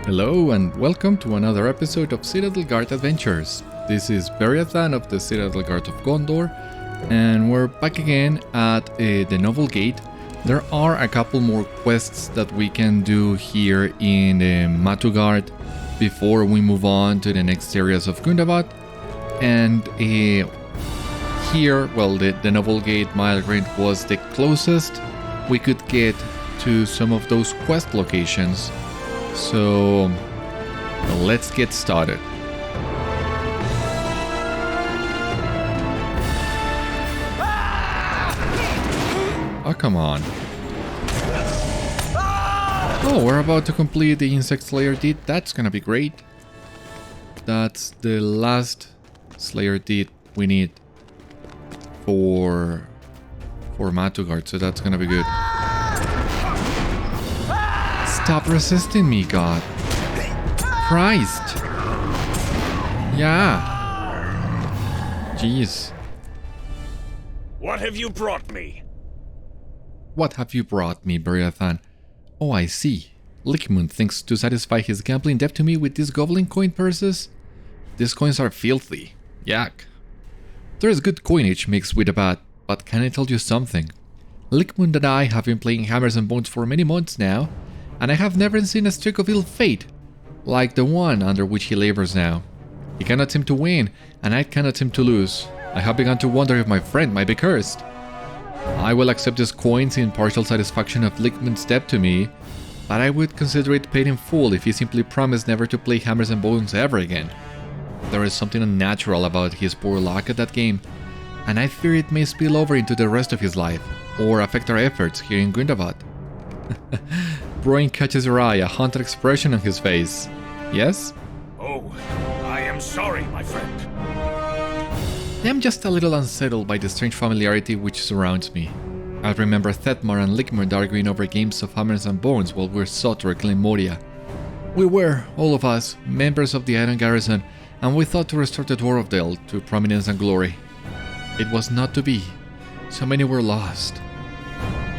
Hello and welcome to another episode of Citadel Guard Adventures. This is Beriathan of the Citadel Guard of Gondor, and we're back again at the Noble Gate. There are a couple more quests that we can do here in Matugard before we move on to the next areas of Gundabad. And here, well, the Noble Gate Maergrind was the closest we could get to some of those quest locations. So let's get started. Oh, come on. Oh, we're about to complete the Insect Slayer deed. That's gonna be great. That's the last Slayer deed we need for Matugard, so that's gonna be good. Stop resisting me, God. Christ. Yeah. Jeez. What have you brought me? What have you brought me, Beriathan? Oh, I see. Lickmund thinks to satisfy his gambling debt to me with these goblin coin purses? These coins are filthy. Yuck. There is good coinage mixed with the bad, but can I tell you something? Lickmund and I have been playing Hammers and Bones for many months now, and I have never seen a streak of ill fate like the one under which he labors now. He cannot seem to win, and I cannot seem to lose. I have begun to wonder if my friend might be cursed. I will accept these coins in partial satisfaction of Lickmund's debt to me, but I would consider it paid in full if he simply promised never to play Hammers and Bones ever again. There is something unnatural about his poor luck at that game, and I fear it may spill over into the rest of his life, or affect our efforts here in Gundabad. Broin catches your eye, a haunted expression on his face. Yes? Oh, I am sorry, my friend. I am just a little unsettled by the strange familiarity which surrounds me. I remember Thetmar and Lickmund arguing over games of Hammers and Bones while we sought to reclaim Moria. We were, all of us, members of the Iron Garrison, and we thought to restore the Dwarfdale to prominence and glory. It was not to be. So many were lost.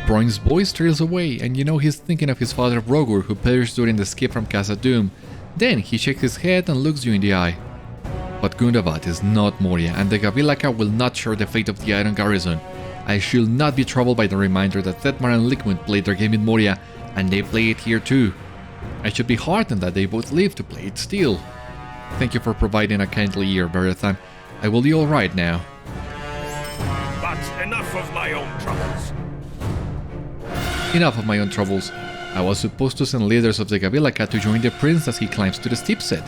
Broin's voice trails away, and you know he's thinking of his father Rogur, who perished during the escape from Khazad-dûm. Then he shakes his head and looks you in the eye. But Gundabad is not Moria, and the Gabil'akkâ will not share the fate of the Iron Garrison. I shall not be troubled by the reminder that Thetmar and Lickmund played their game in Moria, and they play it here too. I should be heartened that they both live to play it still. Thank you for providing a kindly ear, Beriathan. I will be alright now. But enough of my own troubles. Enough of my own troubles. I was supposed to send leaders of the Gabil'akkâ to join the prince as he climbs to the Steepset.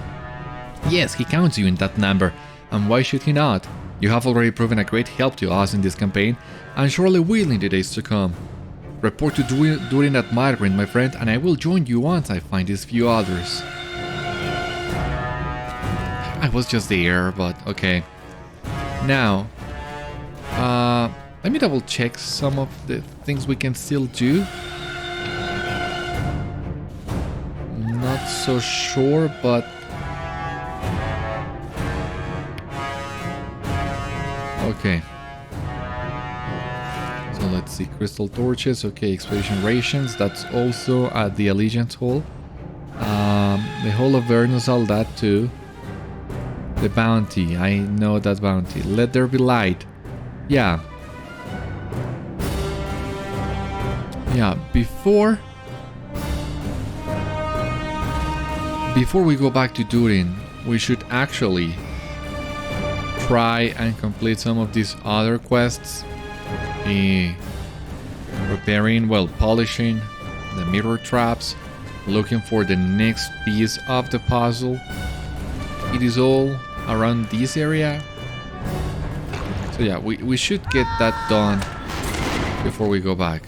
Yes, he counts you in that number, and why should he not? You have already proven a great help to us in this campaign, and surely will in the days to come. Report to Durin at Maergrind, my friend, and I will join you once I find these few others. I was just there, but okay. Now, let me double check some of the things we can still do. Not so sure, but okay. So let's see, crystal torches, okay, expedition rations, that's also at the Allegiance Hall. The Hall of Vernusal, that too. The bounty, I know that bounty. Let there be light. Yeah. Yeah, before we go back to Durin, we should actually try and complete some of these other quests. Repairing, well, polishing the mirror traps, looking for the next piece of the puzzle. It is all around this area. So yeah, we should get that done before we go back.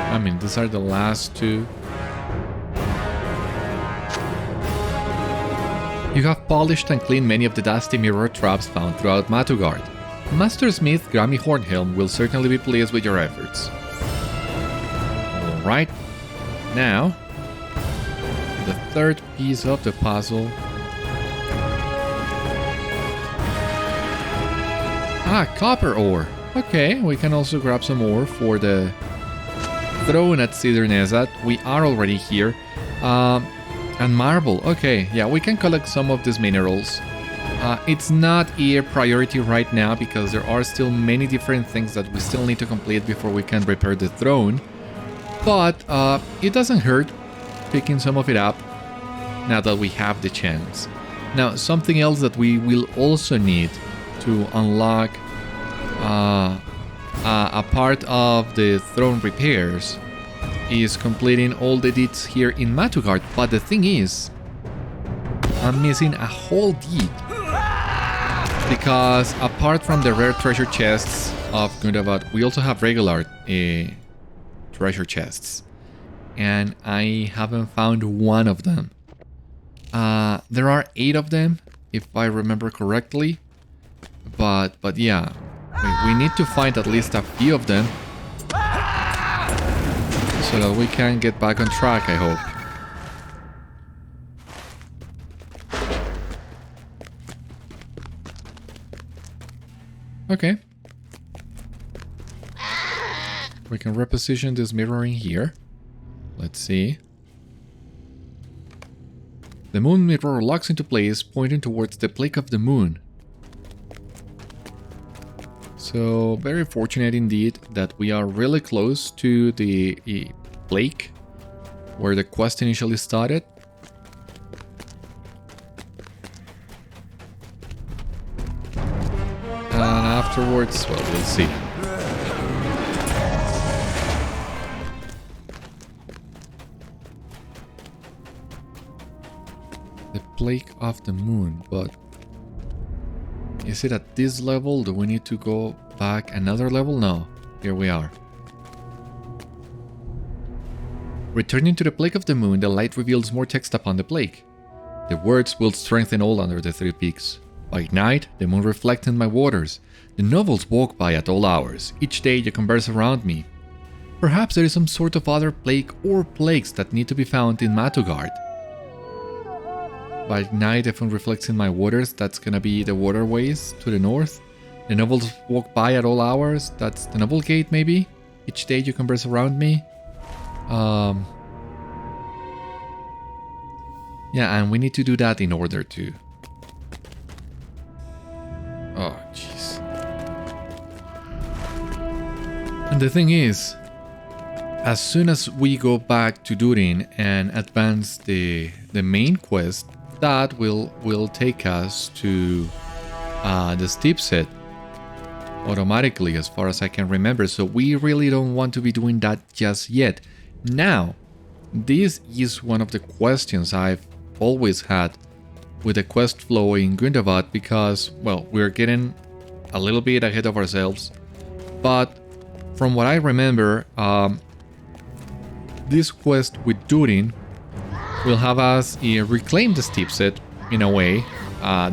I mean, these are the last two. You have polished and cleaned many of the dusty mirror traps found throughout Matugard. Master Smith Grammy Hornhelm will certainly be pleased with your efforts. Alright, now the third piece of the puzzle. Ah, copper ore. Okay, we can also grab some ore for the throne at Citadel. We are already here. And marble. Okay, yeah, we can collect some of these minerals. It's not a priority right now because there are still many different things that we still need to complete before we can repair the throne. But it doesn't hurt picking some of it up now that we have the chance. Now, something else that we will also need to unlock a part of the throne repairs is completing all the deeds here in Matugard. But the thing is, I'm missing a whole deed. Because apart from the rare treasure chests of Gundabad, we also have regular treasure chests. And I haven't found one of them. There are 8 of them, if I remember correctly. But yeah, we need to find at least a few of them. So that we can get back on track, I hope. Okay. We can reposition this mirroring here. Let's see. The moon mirror locks into place, pointing towards the plague of the moon. So, very fortunate indeed that we are really close to the plague where the quest initially started. And afterwards, well, we'll see. The plague of the moon, but is it at this level? Do we need to go back another level? No, here we are. Returning to the plague of the moon, the light reveals more text upon the plague. The words will strengthen all under the 3 peaks. By night, the moon reflects in my waters. The nobles walk by at all hours. Each day you converse around me. Perhaps there is some sort of other plague or plagues that need to be found in Matugard. By night, the moon reflects in my waters. That's gonna be the waterways to the north. The nobles walk by at all hours. That's the noble gate, maybe? Each day you converse around me. Yeah, and we need to do that in order to... Oh, jeez. And the thing is, as soon as we go back to Durin and advance the main quest, that will take us to the Steepset automatically, as far as I can remember. So we really don't want to be doing that just yet. Now, this is one of the questions I've always had with the quest flow in Gundabad, because, well, we're getting a little bit ahead of ourselves. But from what I remember, this quest with Durin will have us reclaim the Steepset in a way.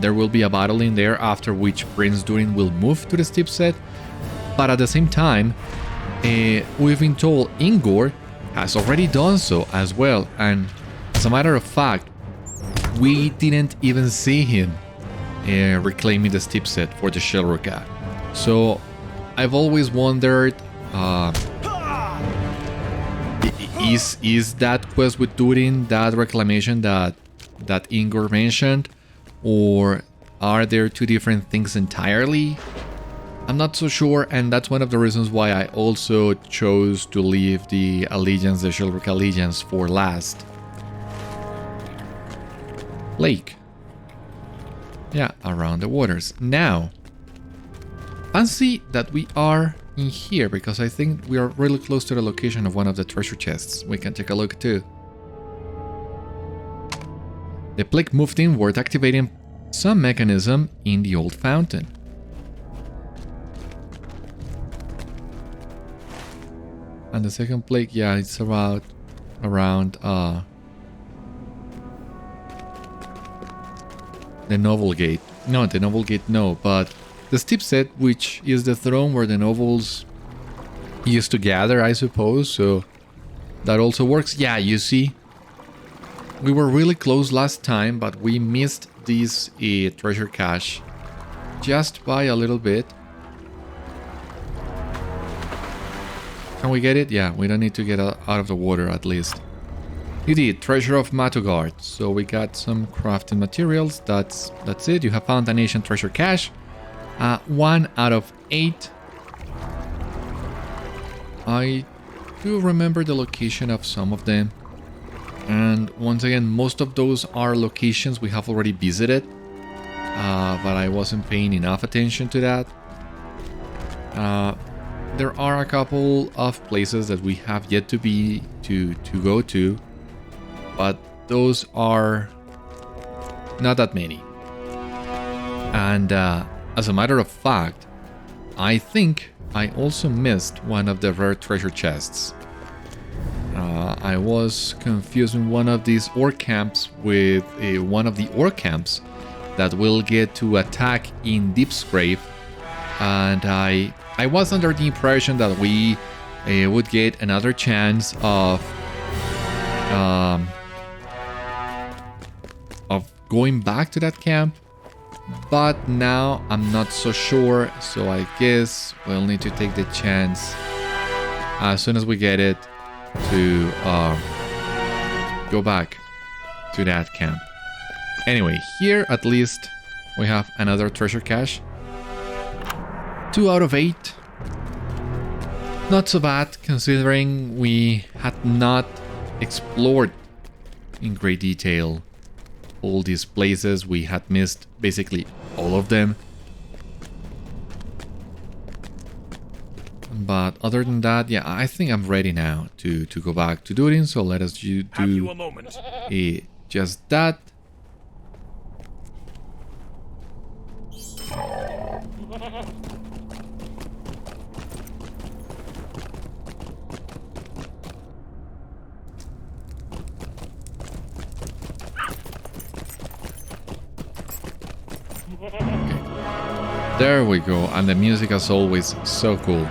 There will be a battle in there, after which Prince Durin will move to the Steepset. But at the same time, we've been told Ingor has already done so as well. And as a matter of fact, we didn't even see him reclaiming the Steepset for the Shelruka. So I've always wondered, is that quest with Durin that reclamation that Ingor mentioned, or are there 2 different things entirely? I'm not so sure, and that's one of the reasons why I also chose to leave the Allegiance, the Shelruka Allegiance, for last. Lake. Yeah, around the waters. Now, fancy that we are in here, because I think we are really close to the location of one of the treasure chests. We can take a look too. The plague moved inward, activating some mechanism in the old fountain. And the second plague, yeah, it's around the Noble Gate. No, the Noble Gate, no, but the Steepset, which is the throne where the nobles used to gather, I suppose, so that also works. Yeah, you see, We were really close last time, but we missed this treasure cache just by a little bit. Can we get it? Yeah, we don't need to get out of the water at least. You did. Treasure of Matogard. So we got some crafting materials. That's it. You have found an ancient treasure cache. 1 out of 8. I do remember the location of some of them. And once again, most of those are locations we have already visited. But I wasn't paying enough attention to that. There are a couple of places that we have yet to go to. But those are not that many. And as a matter of fact, I think I also missed one of the rare treasure chests. I was confusing one of these orc camps with one of the orc camps that will get to attack in Deepscrave. And I was under the impression that we would get another chance of going back to that camp, but now I'm not so sure, so I guess we'll need to take the chance as soon as we get it to go back to that camp. Anyway, here at least we have another treasure cache. 2 out of 8. Not so bad considering we had not explored in great detail all these places. We had missed basically all of them. But other than that, yeah, I think I'm ready now to go back to Durin. So let us do a moment. Just that. There we go, and the music as always, so cool.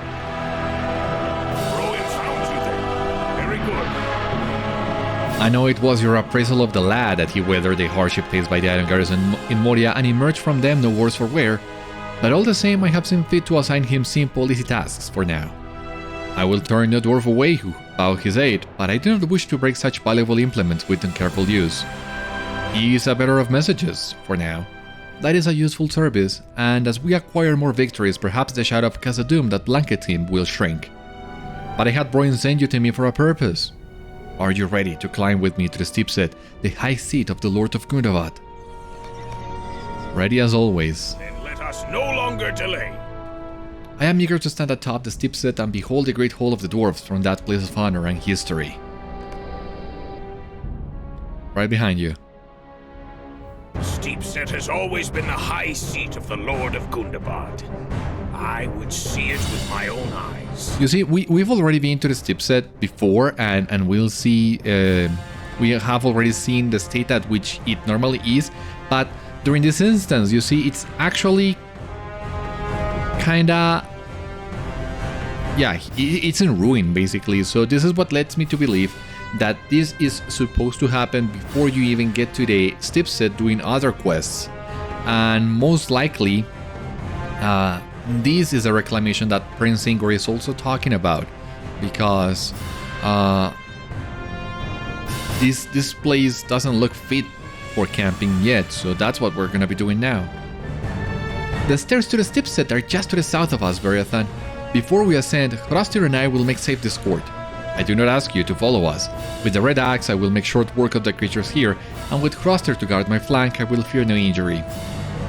I know it was your appraisal of the lad that he weathered the hardship faced by the island garrison in Moria and emerged from them no worse for wear, but all the same I have seen fit to assign him simple easy tasks for now. I will turn the dwarf away who bowed his aid, but I do not wish to break such valuable implements with uncareful use. He is a bearer of messages, for now. That is a useful service, and as we acquire more victories, perhaps the shadow of Khazad-dûm that blanket him will shrink. But I had Broin send you to me for a purpose. Are you ready to climb with me to the Steepset, the high seat of the Lord of Gundabad? Ready as always. Then let us no longer delay. I am eager to stand atop the Steepset and behold the great hall of the Dwarves from that place of honor and history. Right behind you. Steepset has always been the high seat of the Lord of Gundabad. I would see it with my own eyes. You see, we've already been to the Steepset before, and we'll see. We have already seen the state at which it normally is, but during this instance, you see, it's actually kinda. Yeah, it's in ruin basically. So this is what leads me to believe that this is supposed to happen before you even get to the Steepset doing other quests. And most likely, this is a reclamation that Prince Ingvar is also talking about. Because this place doesn't look fit for camping yet, so that's what we're gonna be doing now. The stairs to the Steepset are just to the south of us, Beriathan. Before we ascend, Hrostir and I will make safe this court. I do not ask you to follow us. With the red axe I will make short work of the creatures here, and with Hrostir to guard my flank I will fear no injury.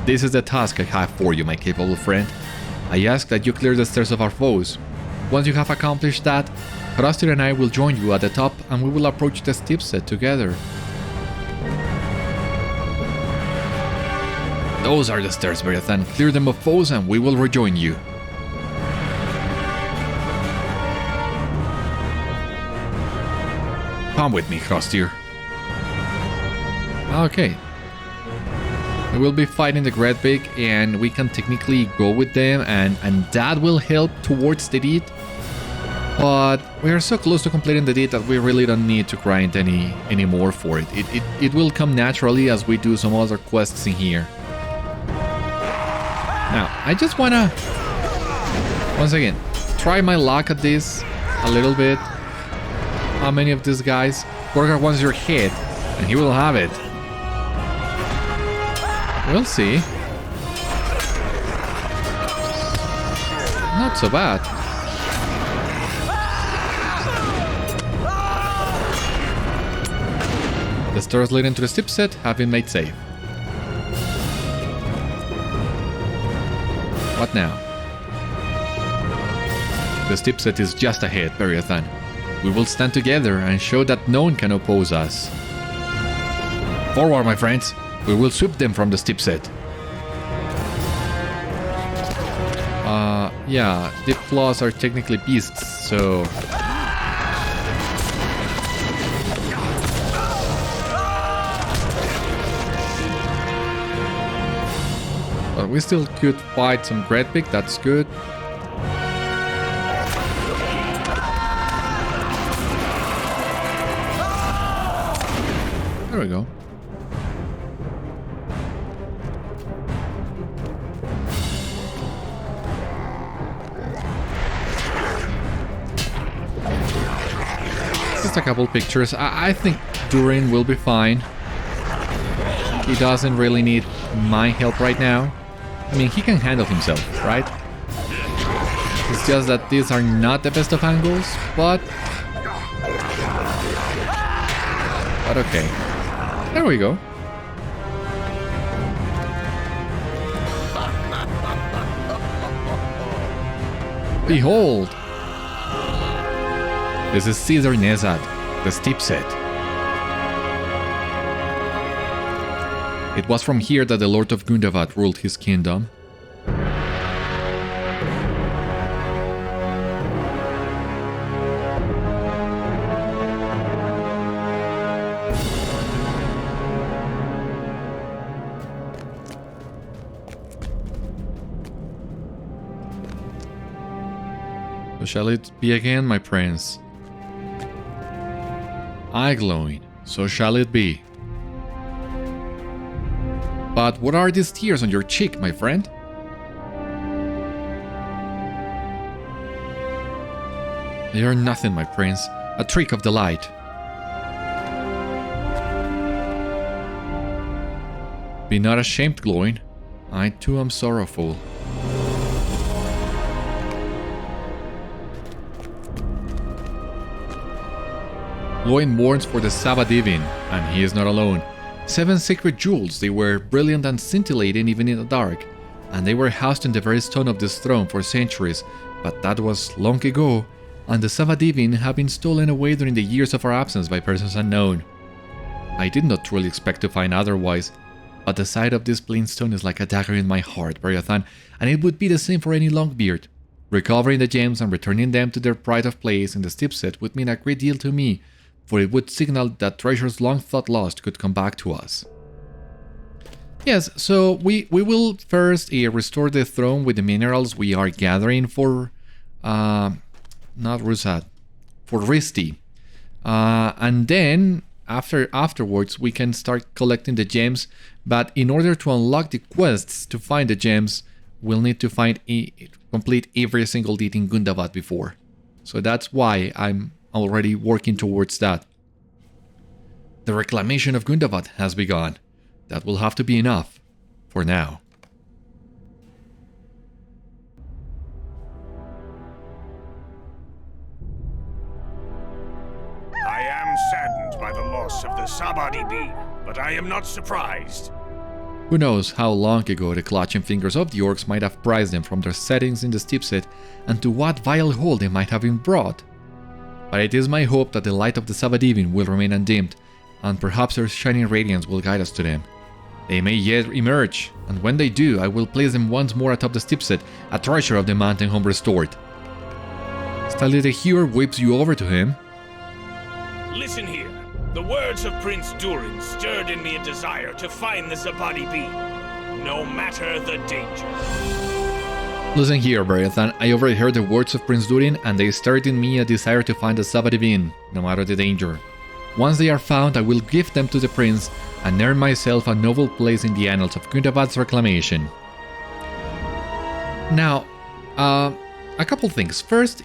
This is the task I have for you, my capable friend. I ask that you clear the stairs of our foes. Once you have accomplished that, Hrostir and I will join you at the top and we will approach the Steepset together. Those are the stairs, Beriathan. Clear them of foes and we will rejoin you. Come with me, Hrostir. Okay. We will be fighting the Gredbig and we can technically go with them and that will help towards the deed. But we are so close to completing the deed that we really don't need to grind any more for it. It will come naturally as we do some other quests in here. Now, I just wanna, once again, try my luck at this a little bit. How many of these guys? Gorgar wants your head, and he will have it. We'll see. Not so bad. The stairs leading to the Steepset have been made safe. What now? The Steepset is just ahead, Beriathan. We will stand together and show that no one can oppose us. Forward, my friends. We will sweep them from the Steepset. Yeah, deep claws are technically beasts, so... But we still could fight some Greatbeak, that's good. There we go. Just a couple pictures. I think Durin will be fine. He doesn't really need my help right now. I mean, he can handle himself, right? It's just that these are not the best of angles, but okay. There we go. Behold! This is Caesar Nezad, the Steepset. It was from here that the Lord of Gundabad ruled his kingdom. So shall it be again, my prince? Eye glowing, so shall it be. But what are these tears on your cheek, my friend? They are nothing, my prince. A trick of the light. Be not ashamed, glowing. I too am sorrowful. Glowing mourns for the Zabad'ibîn, and he is not alone. 7 sacred jewels, they were brilliant and scintillating even in the dark, and they were housed in the very stone of this throne for centuries, but that was long ago, and the Zabad'ibîn have been stolen away during the years of our absence by persons unknown. I did not truly expect to find otherwise, but the sight of this plain stone is like a dagger in my heart, Beriathan, and it would be the same for any Longbeard. Recovering the gems and returning them to their pride of place in the Steepset would mean a great deal to me, for it would signal that treasures long thought lost could come back to us. Yes, so we will first restore the throne with the minerals we are gathering for, not Rusad, for Risti. And then, afterwards, we can start collecting the gems, but in order to unlock the quests to find the gems, we'll need to complete every single deed in Gundabad before. So that's why I'm already working towards that. The reclamation of Gundabad has begun. That will have to be enough for now. I am saddened by the loss of the Zabad'ibîn, but I am not surprised. Who knows how long ago the clutching fingers of the Orcs might have prized them from their settings in the Steepset, and to what vile hole they might have been brought. But it is my hope that the light of the Zabad'ibîn will remain undimmed, and perhaps their shining radiance will guide us to them. They may yet emerge, and when they do, I will place them once more atop the Steepset, a treasure of the mountain home restored. Stáli the Hewer whips you over to him. Listen here. The words of Prince Durin stirred in me a desire to find the Zabad'ibîn, no matter the danger. Listen here, Beriathan, I overheard the words of Prince Durin and they stirred in me a desire to find the Zabad'ibîn, no matter the danger. Once they are found, I will give them to the prince and earn myself a noble place in the annals of Gundabad's reclamation. Now, a couple things. First,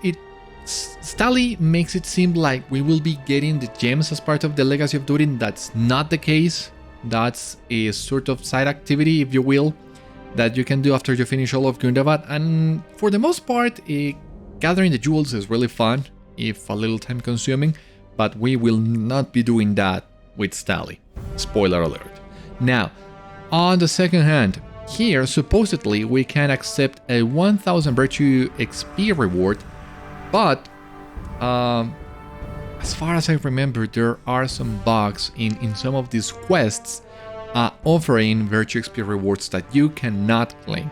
Stáli makes it seem like we will be getting the gems as part of the legacy of Durin. That's not the case. That's a sort of side activity, if you will, that you can do after you finish all of Gundabad, and for the most part, gathering the jewels is really fun, if a little time consuming, but we will not be doing that with Stáli. Spoiler alert. Now, on the second hand, here supposedly we can accept a 1000 virtue XP reward, but as far as I remember, there are some bugs in some of these quests offering virtue XP rewards that you cannot claim.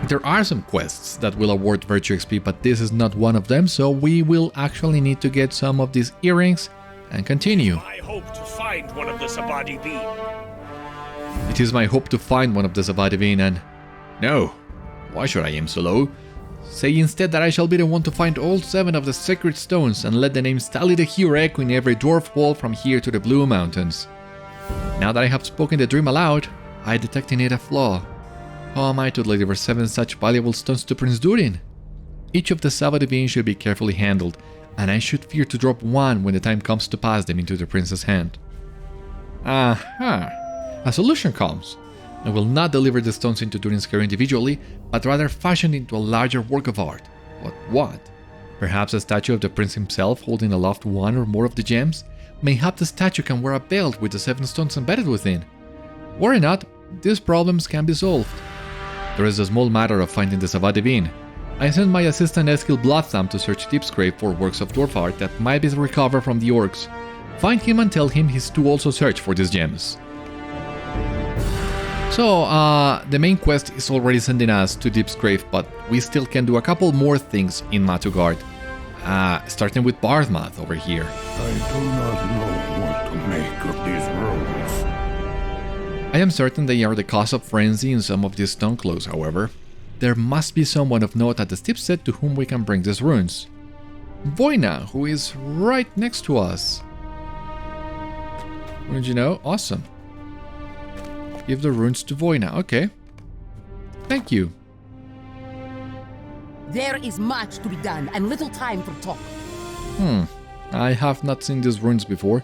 There are some quests that will award virtue XP, but this is not one of them, so we will actually need to get some of these earrings and continue. I hope to find one of the Zabad'ibîn. It is my hope to find one of the Zabad'ibîn, and... No, why should I aim so low? Say instead that I shall be the one to find all 7 of the sacred stones and let the name Stáli the hero echo in every dwarf wall from here to the Blue Mountains. Now that I have spoken the dream aloud, I detect in it a flaw. How am I to deliver 7 such valuable stones to Prince Durin? Each of the Zabad'ibîn should be carefully handled, and I should fear to drop one when the time comes to pass them into the prince's hand. Aha! A solution comes. I will not deliver the stones into Durin's care individually, but rather fashion into a larger work of art. But what? Perhaps a statue of the prince himself holding aloft one or more of the gems? Mayhap the statue can wear a belt with the 7 stones embedded within. Worry not, these problems can be solved. There is the small matter of finding the Zabad'ibîn. I sent my assistant Eskil to search Deepscrave for works of dwarf art that might be recovered from the Orcs. Find him and tell him he's to also search for these gems. So, the main quest is already sending us to Deepscrave, but we still can do a couple more things in Matugard. Starting with Varthmath over here. I do not know what to make of these runes. I am certain they are the cause of frenzy in some of these stone clothes, however. There must be someone of note at the Steepset to whom we can bring these runes. Voina, who is right next to us. Did you know? Awesome. Give the runes to Voina. Okay. Thank you. There is much to be done and little time for talk. I have not seen these runes before.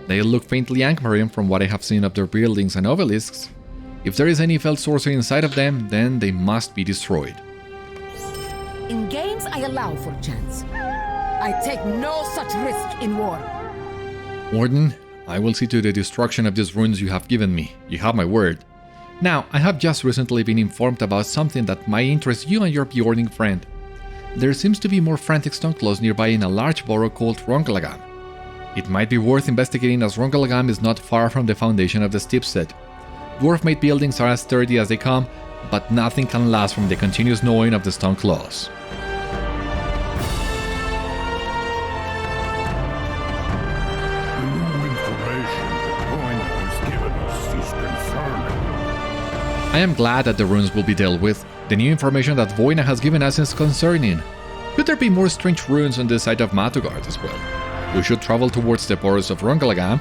They look faintly Angmarim from what I have seen of their buildings and obelisks. If there is any felt sorcery inside of them, then they must be destroyed. In games, I allow for chance. I take no such risk in war. Warden, I will see to the destruction of these runes you have given me. You have my word. Now, I have just recently been informed about something that might interest you and your Bjorning friend. There seems to be more frantic stoneclaws nearby in a large burrow called Ronglagam. It might be worth investigating as Ronglagam is not far from the foundation of the Steepset. Dwarf-made buildings are as sturdy as they come, but nothing can last from the continuous gnawing of the stoneclaws. The new information that Voina has given us is concerning. I am glad that the runes will be dealt with. The new information that Voina has given us is concerning. Could there be more strange runes on this side of Matugard as well? We should travel towards the burrows of Ronglagam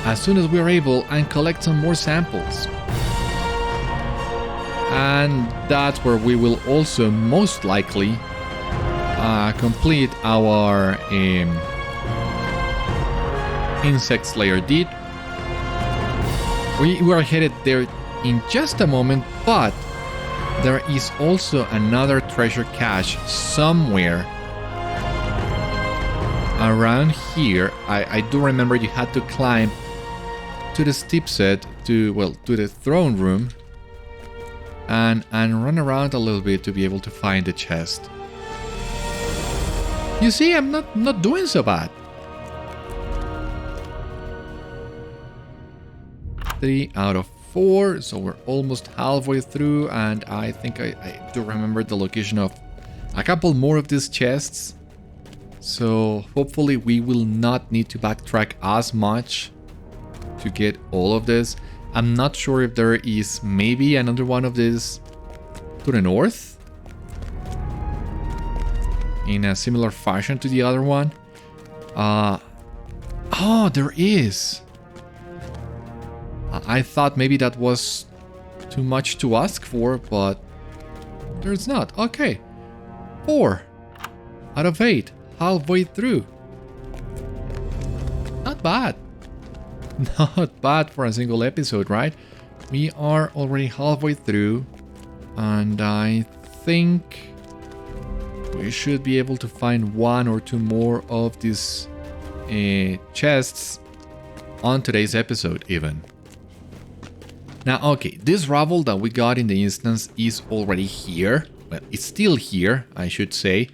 as soon as we are able and collect some more samples. And that's where we will also most likely complete our insect slayer deed. We are headed there in just a moment, but there is also another treasure cache somewhere around here. I do remember you had to climb to the Steepset, to the throne room, and run around a little bit to be able to find the chest. You see, I'm not doing so bad. 3 out of 4, so we're almost halfway through, and I think I do remember the location of a couple more of these chests. So hopefully we will not need to backtrack as much to get all of this. I'm not sure if there is maybe another one of these to the north in a similar fashion to the other one. Oh, there is. I thought maybe that was too much to ask for, but there's not. Okay. 4 out of 8. Halfway through. Not bad. Not bad for a single episode, right? We are already halfway through, and I think we should be able to find 1 or 2 more of these chests on today's episode even. Now, okay, this ravel that we got in the instance is already here. Well, it's still here, I should say.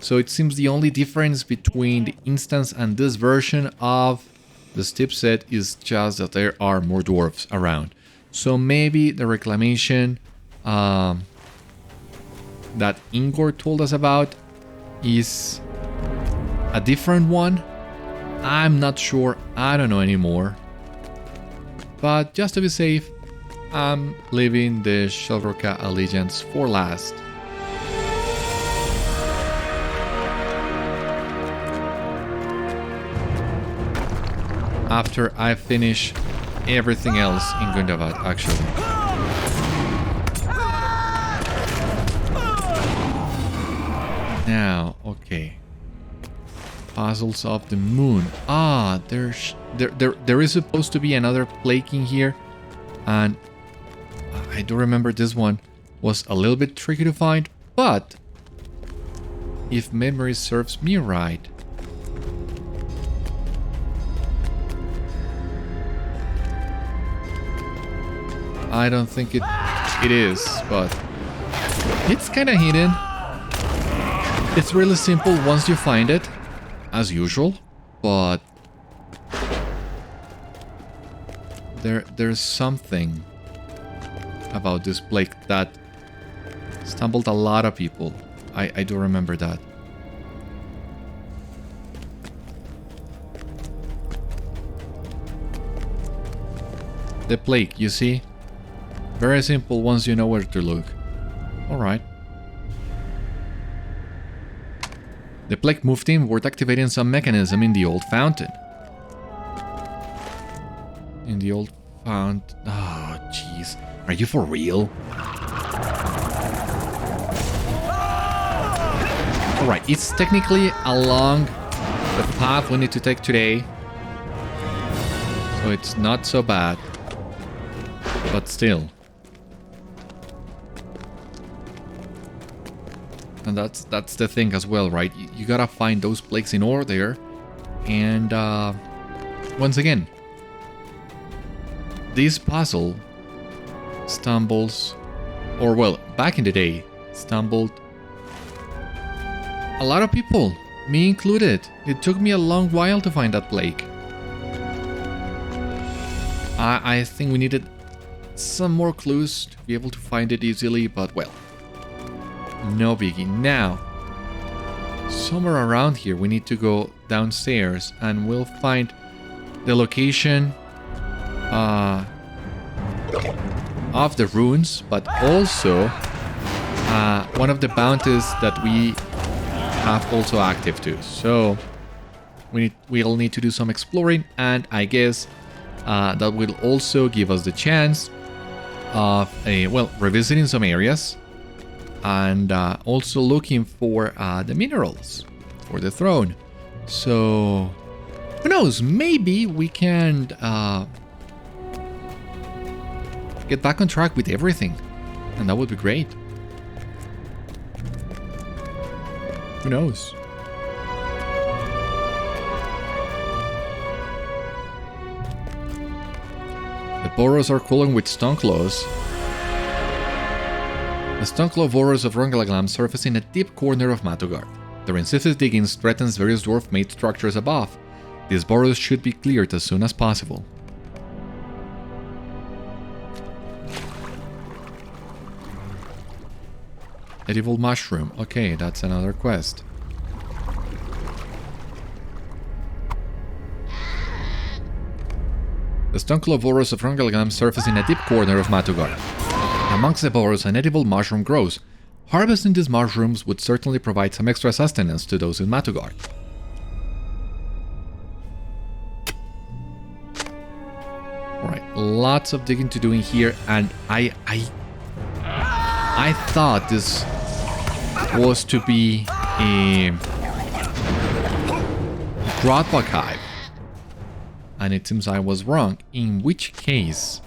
So it seems the only difference between the instance and this version of the Steepset is just that there are more dwarves around. So maybe the reclamation that Ingor told us about is a different one. I'm not sure, I don't know anymore. But just to be safe, I'm leaving the Shalroka allegiance for last. After I finish everything else in Gundabad, actually. Now, okay. Puzzles of the Moon. Ah, there is supposed to be another plague in here, and I do remember this one was a little bit tricky to find, but if memory serves me right, I don't think it is, but it's kind of hidden. It's really simple once you find it, as usual, but there's something about this plague that stumbled a lot of people. I do remember that. The plague, you see? Very simple once you know where to look. Alright. The plague moved inward, activating some mechanism in the old fountain. In the old fountain... Oh, jeez. Are you for real? Alright, it's technically along the path we need to take today. So it's not so bad. But still. And that's the thing as well, right? You gotta find those plagues in order. And once again, this puzzle stumbles, or well, back in the day, stumbled a lot of people, me included. It took me a long while to find that plague. I think we needed some more clues to be able to find it easily, but well, no biggie. Now, somewhere around here we need to go downstairs and we'll find the location of the runes, but also one of the bounties that we have also active too. So we'll need to do some exploring, and I guess that will also give us the chance of revisiting some areas and also looking for the minerals for the throne. So who knows, maybe we can get back on track with everything, and that would be great. Who knows? The burrows are cooling with Stoneclaws. The Stoneclaw burrows of Ronglagam surface in a deep corner of Matugard. Their incessant diggings threatens various dwarf-made structures above. These burrows should be cleared as soon as possible. Edible mushroom. Okay, that's another quest. The Stoneclaw burrows of Ronglagam surface in a deep corner of Matugard. Amongst the burrows, an edible mushroom grows. Harvesting these mushrooms would certainly provide some extra sustenance to those in Matugard. Alright, lots of digging to do in here, and I thought this was to be a Grotbog hive, and it seems I was wrong, in which case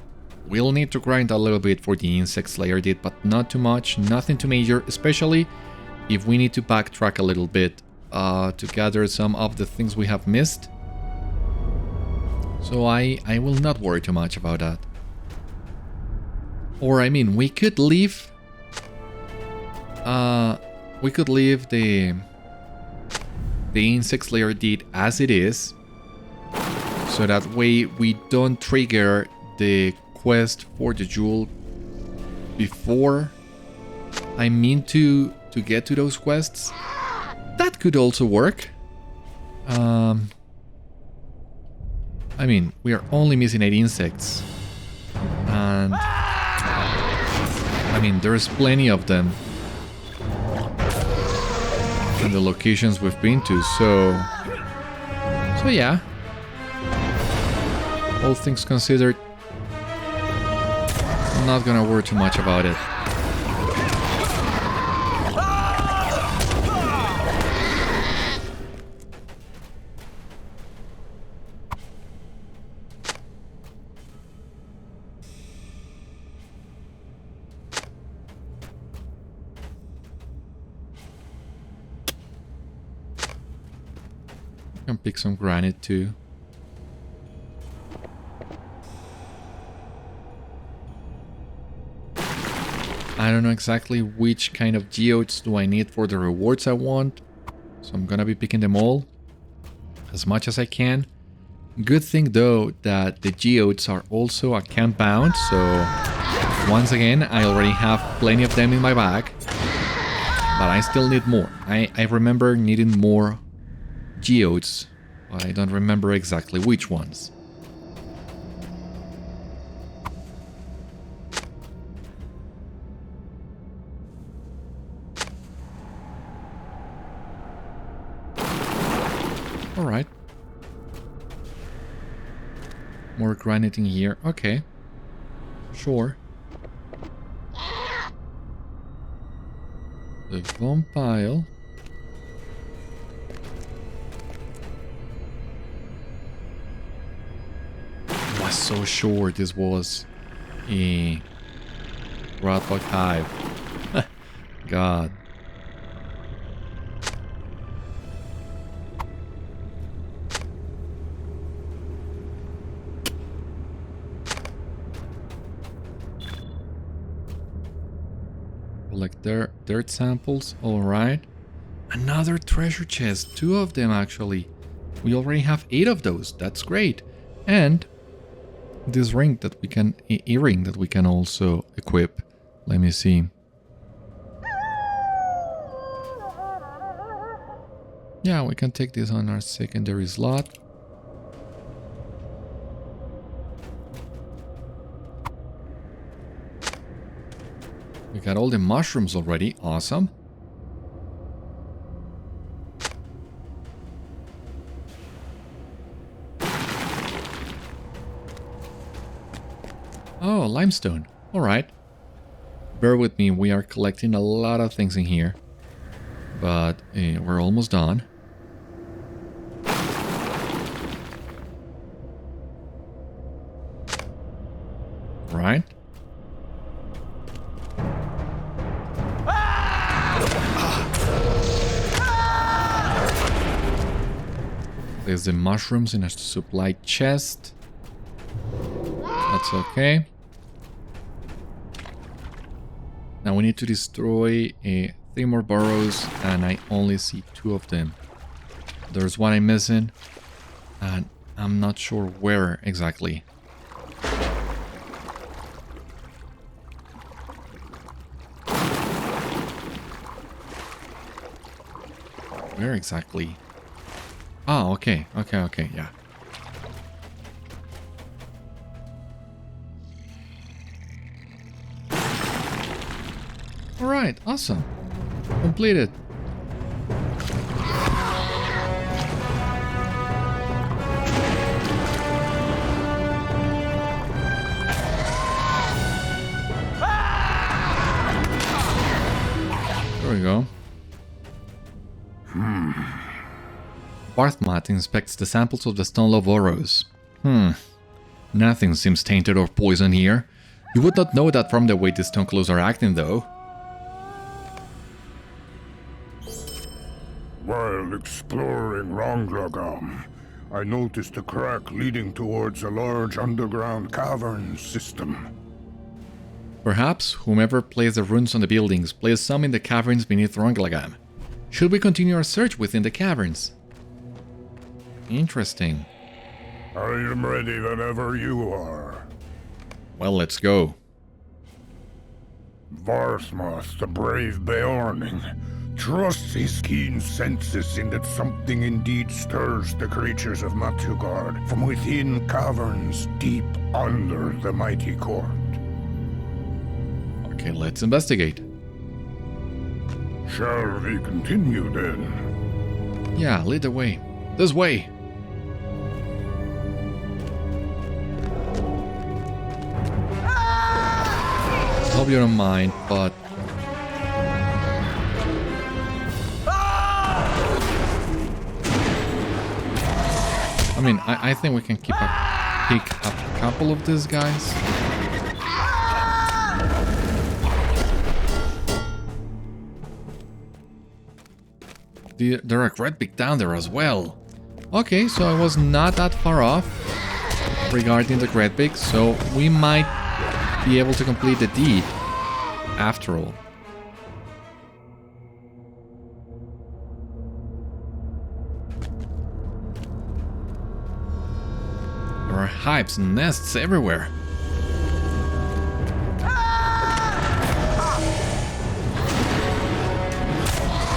we'll need to grind a little bit for the insect slayer did, but not too much, nothing too major, especially if we need to backtrack a little bit to gather some of the things we have missed. So I will not worry too much about that. Or I mean, we could leave the insect slayer deed as it is, so that way we don't trigger the quest for the jewel before I mean to get to those quests. That could also work. I mean, we are only missing 8 insects, and I mean, there's plenty of them in the locations we've been to, so yeah, all things considered, I'm not gonna worry too much about it. Can pick some granite too. I don't know exactly which kind of geodes do I need for the rewards I want, so I'm gonna be picking them all as much as I can. Good thing though that the geodes are also account bound, so once again I already have plenty of them in my bag, but I still need more. I remember needing more geodes, but I don't remember exactly which ones. Alright. More granite in here. Okay. Sure. The bomb pile. I was so sure this was a Grotbog hive. God. Like dirt samples, alright. Another treasure chest, 2 of them actually. We already have 8 of those, that's great. And this ring that we can, earring that we can also equip. Let me see. Yeah, we can take this on our secondary slot. We got all the mushrooms already, awesome. Oh, limestone, alright. Bear with me, we are collecting a lot of things in here, but we're almost done. Right. There's the mushrooms in a supply chest. That's okay. Now we need to destroy 3 more burrows, and I only see 2 of them. There's one I'm missing, and I'm not sure where exactly. Where exactly? Oh, okay, yeah. Alright, awesome. Completed. There we go. Varthmath inspects the samples of the stone burrows. Nothing seems tainted or poisoned here. You would not know that from the way the stone claws are acting, though. While exploring Ronglagam, I noticed a crack leading towards a large underground cavern system. Perhaps whomever placed the runes on the buildings placed some in the caverns beneath Ronglagam. Should we continue our search within the caverns? Interesting. I am ready whenever you are. Well, let's go. Varthmath, the brave Beorning, trusts his keen senses in that something indeed stirs the creatures of Matugard from within caverns deep under the mighty court. Okay, let's investigate. Shall we continue then? Yeah, lead the way. This way! Hope you don't mind, but... I mean, I think we can pick up a couple of these guys. There are great big down there as well. Okay, so I was not that far off regarding the great big, so we might be able to complete the deed after all. There are hives and nests everywhere.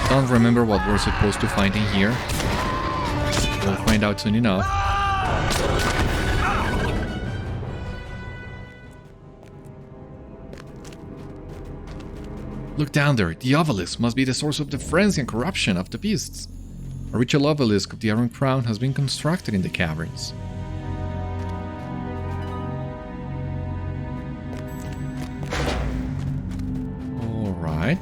Don't remember what we're supposed to find in here. We'll find out soon enough. Look down there. The obelisk must be the source of the frenzy and corruption of the beasts. A ritual obelisk of the Iron Crown has been constructed in the caverns. Alright.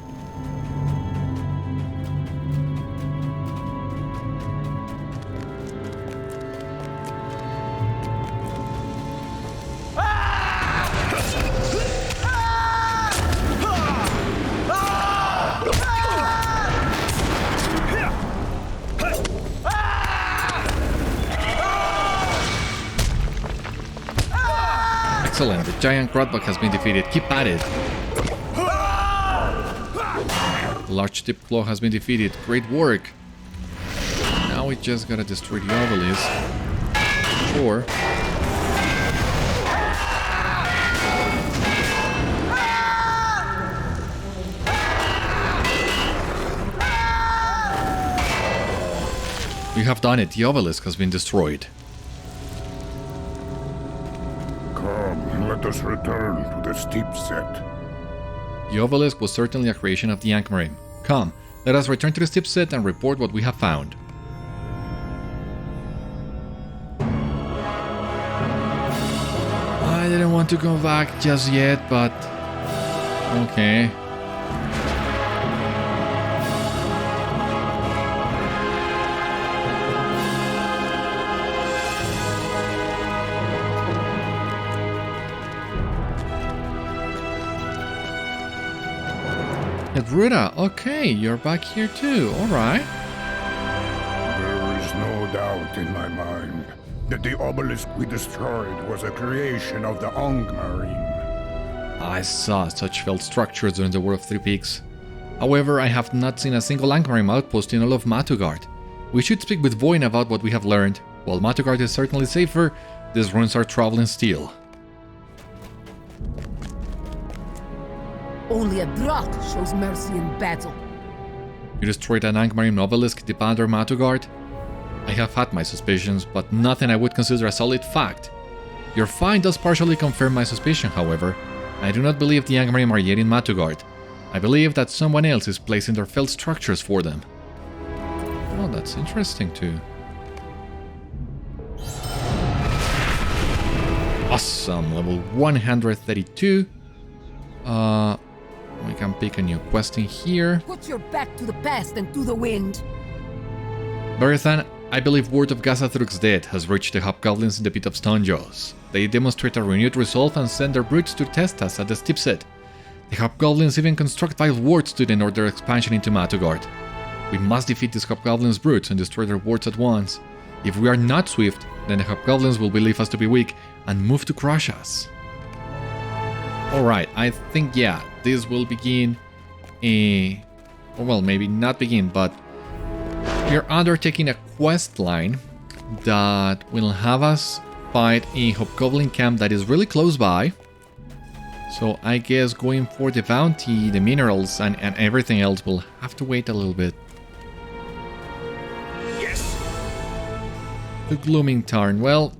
Excellent, the giant Grotbug has been defeated. Keep at it. The large tip claw has been defeated. Great work. Now we just gotta destroy the obelisk. Sure. We have done it. The obelisk has been destroyed. Let us return to the Steepset. The obelisk was certainly a creation of the Angmarim. Come, let us return to the Steepset and report what we have found. I didn't want to go back just yet, but... okay. Ruda, okay, you're back here too, alright. There is no doubt in my mind that the obelisk we destroyed was a creation of the Angmarim. I saw such failed structures during the War of Three Peaks. However, I have not seen a single Angmarim outpost in all of Matugard. We should speak with Voina about what we have learned. While Matugard is certainly safer, these ruins are traveling steel. Only a drought shows mercy in battle. You destroyed an Angmarim obelisk deep under Matugard? I have had my suspicions, but nothing I would consider a solid fact. Your find does partially confirm my suspicion, however. I do not believe the Angmarim are yet in Matugard. I believe that someone else is placing their felt structures for them. Oh, that's interesting too. Awesome, level 132. We can pick a new quest in here. Put your back to the past and to the wind. Beriathan, I believe word of Gazathruk's death has reached the hobgoblins in the Pit of Stonejaws. They demonstrate a renewed resolve and send their brutes to test us at the Steepset. The hobgoblins even construct vile wards to denote their expansion into Matugard. We must defeat these hobgoblins' brutes and destroy their wards at once. If we are not swift, then the hobgoblins will believe us to be weak and move to crush us. Alright, I think, yeah, this will begin a... well, maybe not begin, but we're undertaking a quest line that will have us fight a hobgoblin camp that is really close by. So I guess going for the bounty, the minerals, and everything else will have to wait a little bit. Yes. The Glooming Tarn. Well,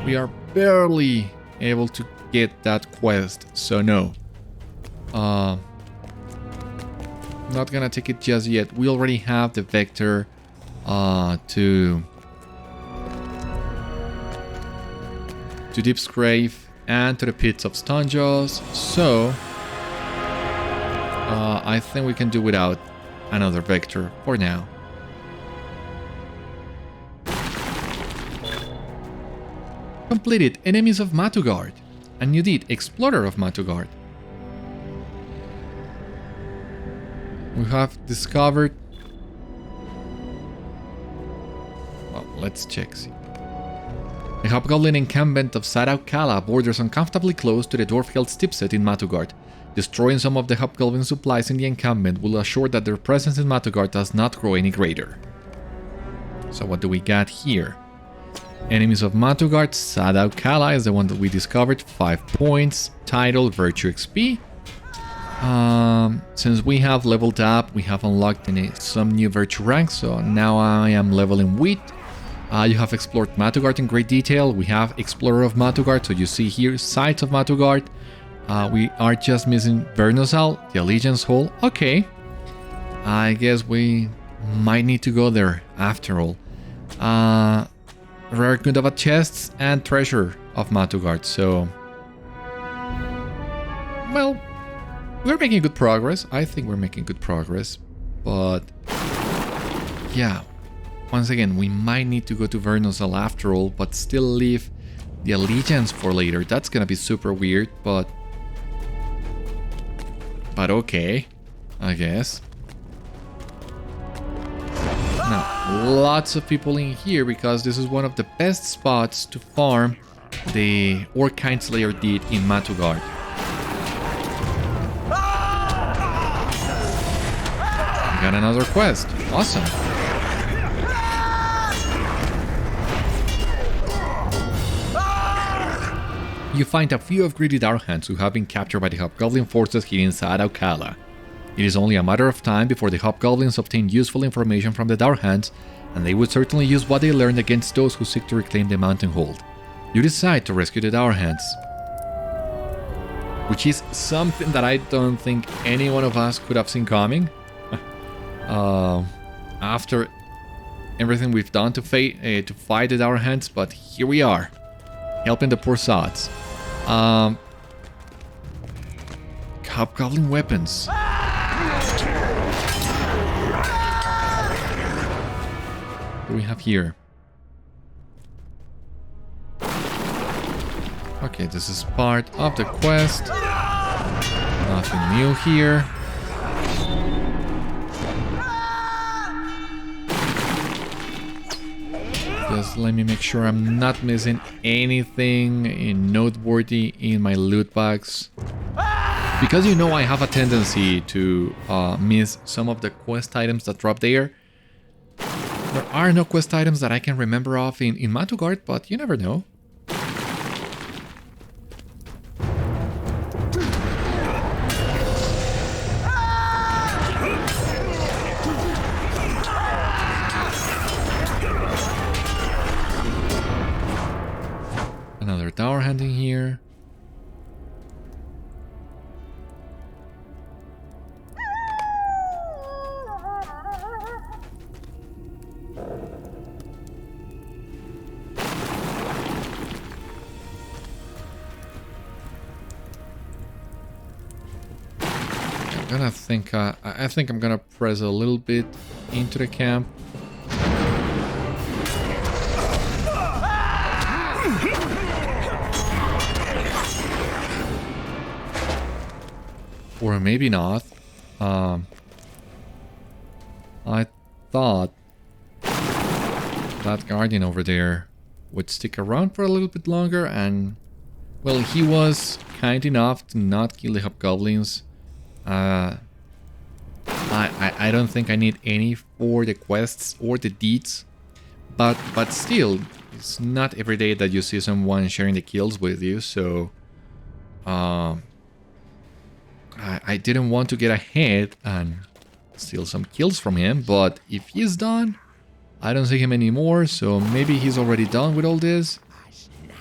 we are barely able to get that quest, so no. Not gonna take it just yet. We already have the vector to Deepscrave and to the Pits of Stonejaws, so I think we can do without another vector for now. Completed Enemies of Matugard, and you did Explorer of Matugard. We have discovered... well, let's check. See. The hobgoblin encampment of Sadauk-kala borders uncomfortably close to the dwarf-held Steepset in Matugard. Destroying some of the hobgoblin supplies in the encampment will assure that their presence in Matugard does not grow any greater. So what do we got here? Enemies of Matugard, Sadauk-kala is the one that we discovered, 5 points, title, virtue XP. Since we have leveled up, we have unlocked some new virtue ranks, so now I am leveling wheat. You have explored Matugard in great detail. We have Explorer of Matugard, so you see here Sites of Matugard. We are just missing Vernozal, the Allegiance Hall. Okay, I guess we might need to go there after all. Rare Gundabad chests and treasure of Matugard, so... well, we're making good progress. I think we're making good progress, but... yeah, once again, we might need to go to Vernozal after all, but still leave the Allegiance for later. That's gonna be super weird, but okay, I guess. Now, lots of people in here because this is one of the best spots to farm the Orc Kindslayer deed in Matugard. We got another quest. Awesome. You find a few of greedy Darhands who have been captured by the hobgoblin forces here in Sadauk-kala. It is only a matter of time before the hobgoblins obtain useful information from the Darhands, and they would certainly use what they learned against those who seek to reclaim the mountain hold. You decide to rescue the Darhands, which is something that I don't think any one of us could have seen coming. After everything we've done to fight the Darhands, but here we are, helping the poor sods. Hobgoblin weapons. What do we have here? Okay, this is part of the quest. Nothing new here. Just let me make sure I'm not missing anything noteworthy in my loot bags. Because you know I have a tendency to miss some of the quest items that drop there. There are no quest items that I can remember of in Matugard, but you never know. Another tower hand in here. gonna think, I think I'm gonna press a little bit into the camp. Or maybe not. I thought that guardian over there would stick around for a little bit longer, and well, he was kind enough to not kill the hobgoblins. I don't think I need any for the quests or the deeds, but still, it's not every day that you see someone sharing the kills with you, so I didn't want to get ahead and steal some kills from him, but if he's done, I don't see him anymore, so maybe he's already done with all this,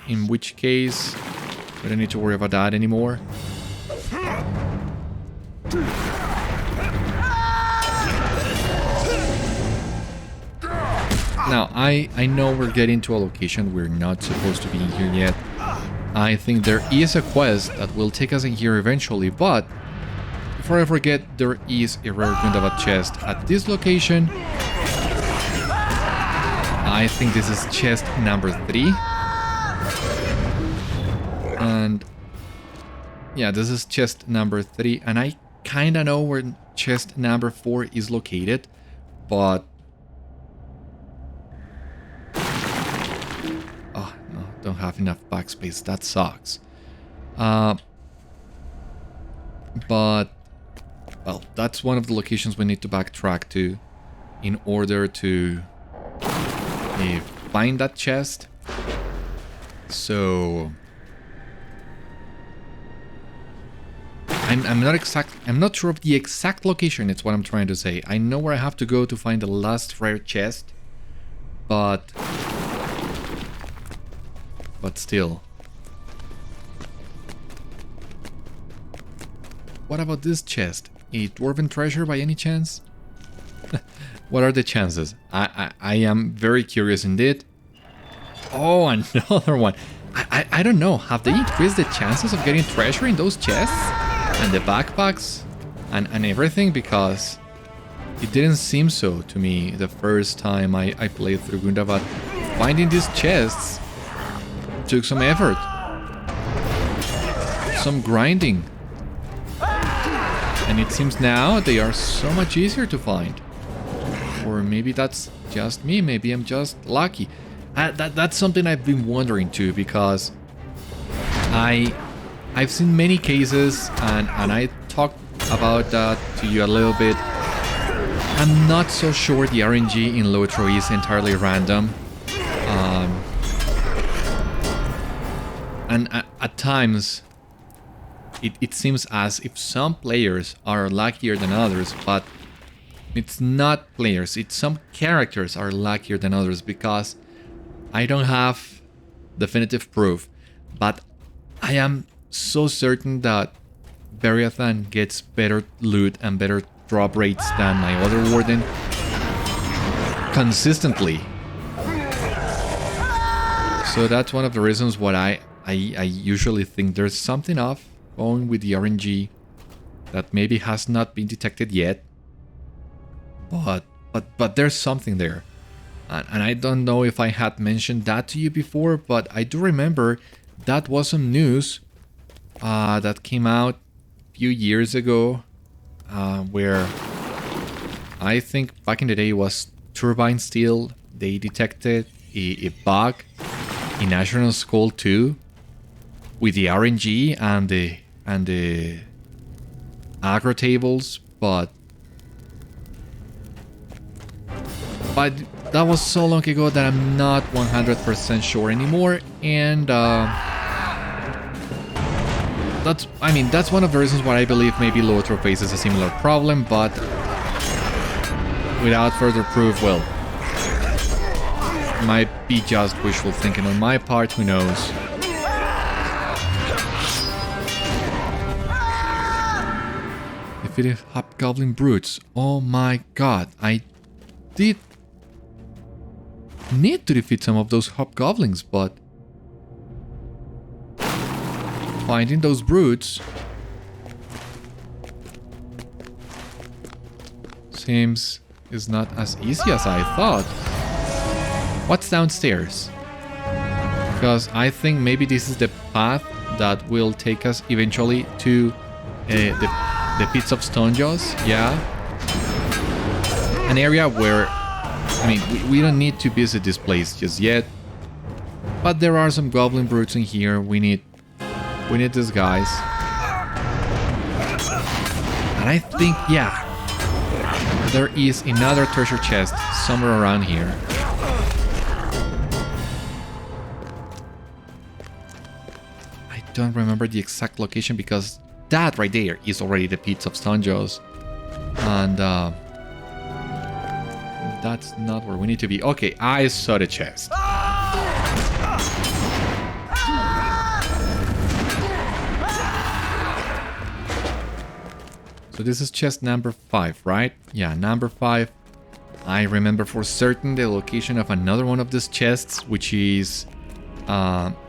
in which case we don't need to worry about that anymore. Now, I know we're getting to a location we're not supposed to be in here yet. I think there is a quest that will take us in here eventually, but before I forget, there is a rare Gundabad chest at this location. I think this is chest number 3. And yeah, this is chest number 3, and I kinda know where chest number 4 is located, but oh no, don't have enough backspace, that sucks. But well, that's one of the locations we need to backtrack to in order to find that chest. So I'm not sure of the exact location, it's what I'm trying to say. I know where I have to go to find the last rare chest, but still. What about this chest? A dwarven treasure by any chance? What are the chances? I am very curious indeed. Oh, another one. I don't know. Have they increased the chances of getting treasure in those chests? And the backpacks? And everything? Because it didn't seem so to me the first time I played through Gundabad. Finding these chests took some effort. Some grinding. And it seems now they are so much easier to find. Or maybe that's just me, maybe I'm just lucky. That's something I've been wondering too, because I've seen many cases, and I talked about that to you a little bit. I'm not so sure the RNG in LOTRO is entirely random. And at times, it seems as if some players are luckier than others, but it's not players, it's some characters are luckier than others, because I don't have definitive proof, but I am so certain that Beriathan gets better loot and better drop rates than my other Warden consistently. So that's one of the reasons why I usually think there's something off going with the RNG that maybe has not been detected yet, but there's something there, and I don't know if I had mentioned that to you before, but I do remember that was some news that came out a few years ago, where I think back in the day it was Turbine Steel. They detected a bug in National Skull 2 with the RNG and the aggro tables, but that was so long ago that I'm not 100% sure anymore, and that's one of the reasons why I believe maybe LOTRO faces a similar problem, but without further proof, well, might be just wishful thinking on my part, who knows. Defeated hobgoblin brutes. Oh my god, I did need to defeat some of those hobgoblins, but finding those brutes seems is not as easy as I thought. What's downstairs? Because I think maybe this is the path that will take us eventually to the Pits of Stonejaws. Yeah. An area where, I mean, we don't need to visit this place just yet. But there are some goblin brutes in here. We need these guys. And I think, yeah, there is another treasure chest somewhere around here. I don't remember the exact location because that right there is already the Pits of Stonejaws. And that's not where we need to be. Okay, I saw the chest. So this is chest number 5, right? Yeah, number 5. I remember for certain the location of another one of these chests, which is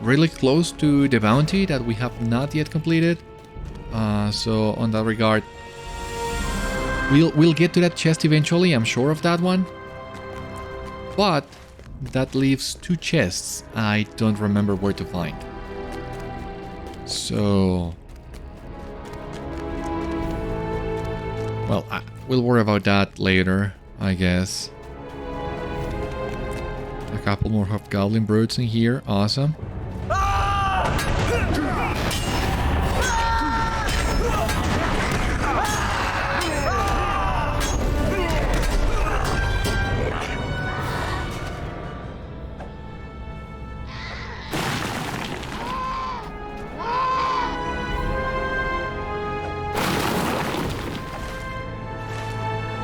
really close to the bounty that we have not yet completed. So on that regard, we'll get to that chest eventually, I'm sure of that one. But that leaves 2 chests I don't remember where to find. So... well, we'll worry about that later, I guess. A couple more hobgoblin brutes in here. Awesome.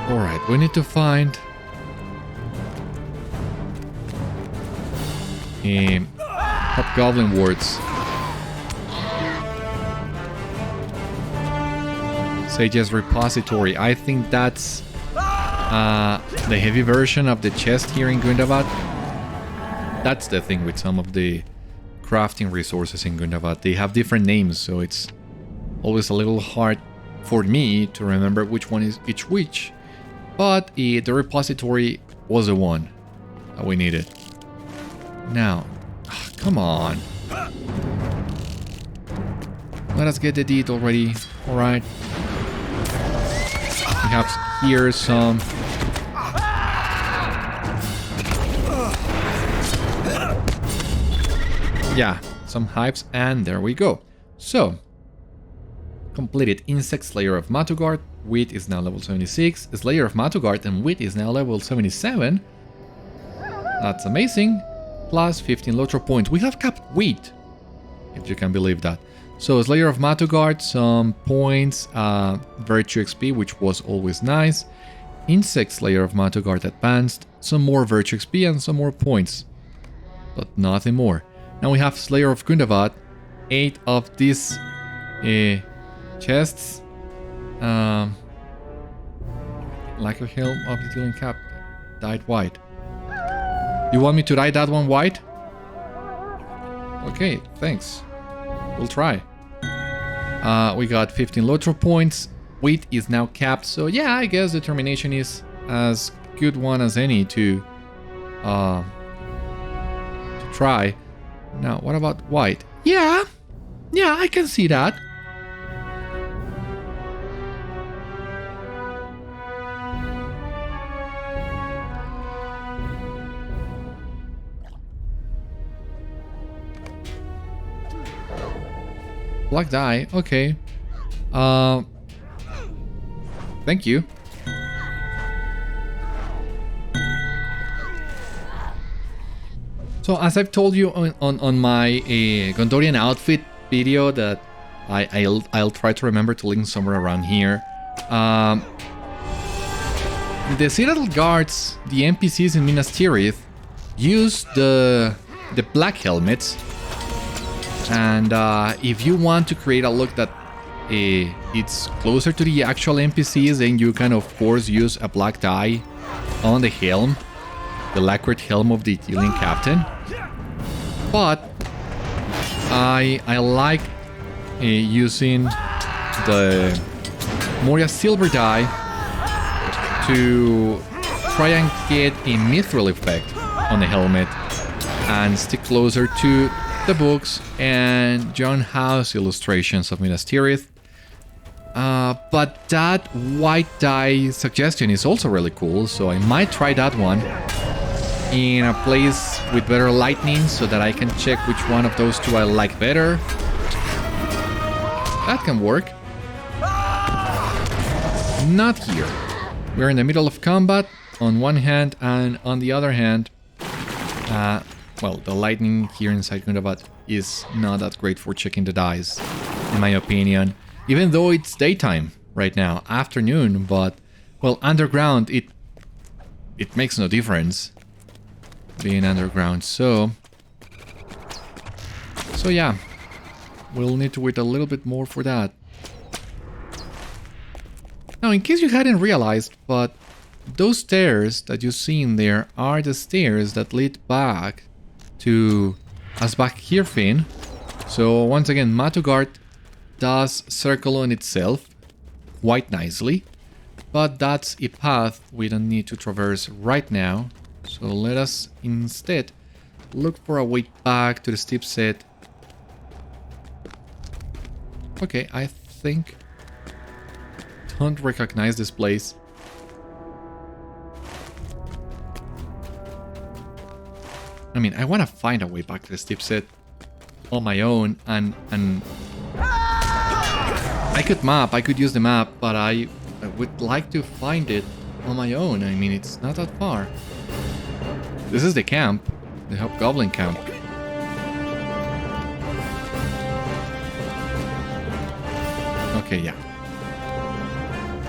Alright, we need to find hobgoblin wards. Sage's repository. I think that's the heavy version of the chest here in Gundabad. That's the thing with some of the crafting resources in Gundabad. They have different names, so it's always a little hard for me to remember which one is which. But the repository was the one that we needed. Now, come on. Let us get the deed already. Alright. Perhaps here some... yeah, some hives, and there we go. So, completed Insect Slayer of Matugard. Wheat is now level 76. Slayer of Matugard and Wheat is now level 77. That's amazing. Plus 15 LOTRO points. We have capped Wheat, if you can believe that. So Slayer of Matugard, some points, Virtue XP, which was always nice. Insect Slayer of Matugard advanced, some more Virtue XP and some more points, but nothing more. Now we have Slayer of Gundabad, 8 of these chests. Like a helm of the Durin cap, dyed white. You want me to dye that one white? Okay, thanks. We'll try. We got 15 LOTRO points. Wheat is now capped, so yeah, I guess determination is as good one as any to try. Now, what about white? Yeah, I can see that. Black dye, okay. Thank you. So as I've told you on my Gondorian outfit video that I'll try to remember to link somewhere around here. The Citadel guards, the NPCs in Minas Tirith, use the black helmets. And if you want to create a look that it's closer to the actual NPCs, then you can of course use a black dye on the helm, the lacquered helm of the Italian captain. But I like using the Moria silver dye to try and get a mithril effect on the helmet and stick closer to the books and John House illustrations of Minas Tirith. But that white dye suggestion is also really cool, so I might try that one in a place with better lightning so that I can check which one of those two I like better. That can work. Not here. We're in the middle of combat on one hand, and on the other hand, well, the lightning here inside Gundabad is not that great for checking the dice, in my opinion. Even though it's daytime right now, afternoon, but, well, underground, it makes no difference being underground. So yeah, we'll need to wait a little bit more for that. Now, in case you hadn't realized, but those stairs that you see in there are the stairs that lead back to Asbach-Hirfin. So once again, Matugard does circle on itself quite nicely, but that's a path we don't need to traverse right now. So let us instead look for a way back to the Steepset. Okay, I think... don't recognize this place. I mean, I want to find a way back to the Steepset on my own, and I could map, I could use the map, but I would like to find it on my own. I mean, it's not that far. This is the camp, the hobgoblin camp. Okay, yeah.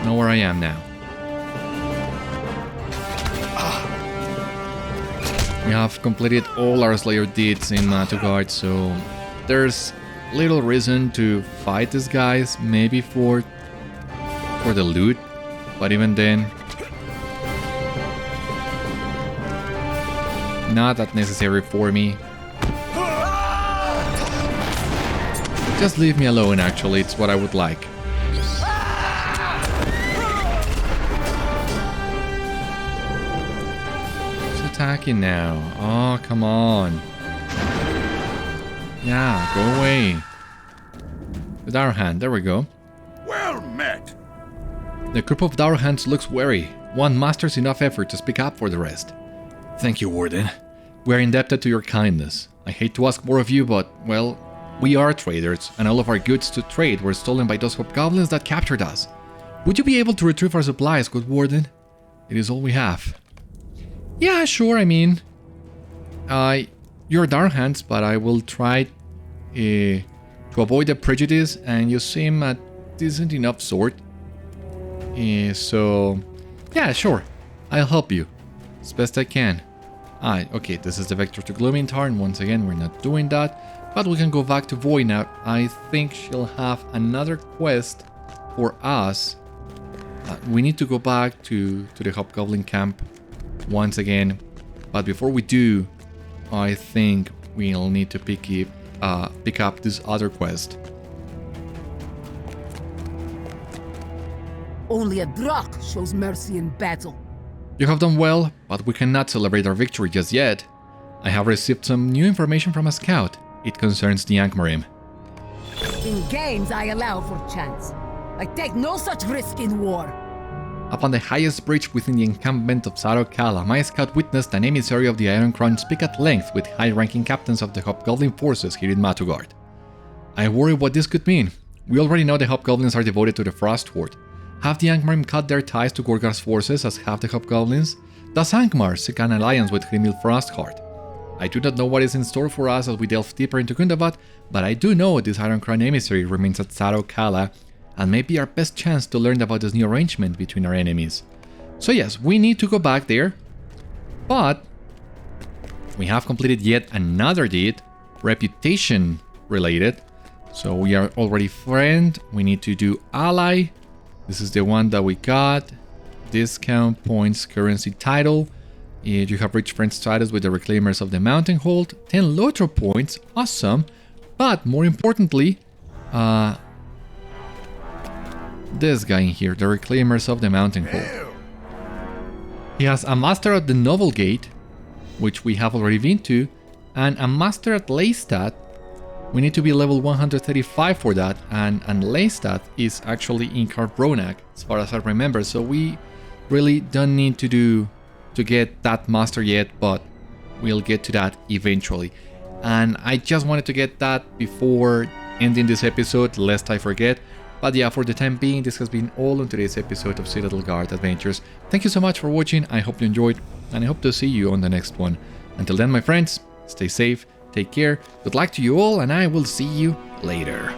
Know where I am now. We have completed all our Slayer deeds in Matugard, so there's little reason to fight these guys, maybe for the loot, but even then, not that necessary for me. Just leave me alone, actually, it's what I would like. Attacking now. Oh, come on. Yeah, go away. The Darhand, there we go. Well met. The group of Darhands looks wary. One masters enough effort to speak up for the rest. Thank you, Warden. We are indebted to your kindness. I hate to ask more of you, but, well, we are traders, and all of our goods to trade were stolen by those hobgoblins that captured us. Would you be able to retrieve our supplies, good Warden? It is all we have. Yeah, sure, I mean, you're Darhands, but I will try to avoid the prejudice, and you seem a decent enough sort. So, yeah, sure, I'll help you as best I can. Okay, this is the vector to Gloomintarn. Once again, we're not doing that, but we can go back to Voina. I think she'll have another quest for us. We need to go back to the hobgoblin camp once again, but before we do, I think we'll need to pick up this other quest. Only a Drakh shows mercy in battle. You have done well, but we cannot celebrate our victory just yet. I have received some new information from a scout. It concerns the Angmarim. In games, I allow for chance. I take no such risk in war. Upon the highest bridge within the encampment of Sadauk-kala, my scout witnessed an emissary of the Iron Crown speak at length with high-ranking captains of the hobgoblin forces here in Matugard. I worry what this could mean. We already know the hobgoblins are devoted to the Frost Horde. Have the Angmarim cut their ties to Gorgar's forces as have the hobgoblins? Does Angmar seek an alliance with Hrimil Frostheart? I do not know what is in store for us as we delve deeper into Gundabad, but I do know this Iron Crown emissary remains at Sadauk-kala, and may be our best chance to learn about this new arrangement between our enemies. So yes, we need to go back there, but we have completed yet another deed, reputation related. So we are already friend, we need to do ally. This is the one that we got. Discount points, currency, title. You have reached friend status with the Reclaimers of the Mountain Hold. 10 LOTRO points, awesome. But more importantly, this guy in here, the Reclaimers of the Mountain Hold. He has a master at the Noble Gate, which we have already been to, and a master at Leistad. We need to be level 135 for that, and Leistad is actually in Carbronak, as far as I remember, so we really don't need to get that master yet, but we'll get to that eventually. And I just wanted to get that before ending this episode, lest I forget. But yeah, for the time being, this has been all on today's episode of Citadel Guard Adventures. Thank you so much for watching, I hope you enjoyed, and I hope to see you on the next one. Until then, my friends, stay safe, take care, good luck to you all, and I will see you later.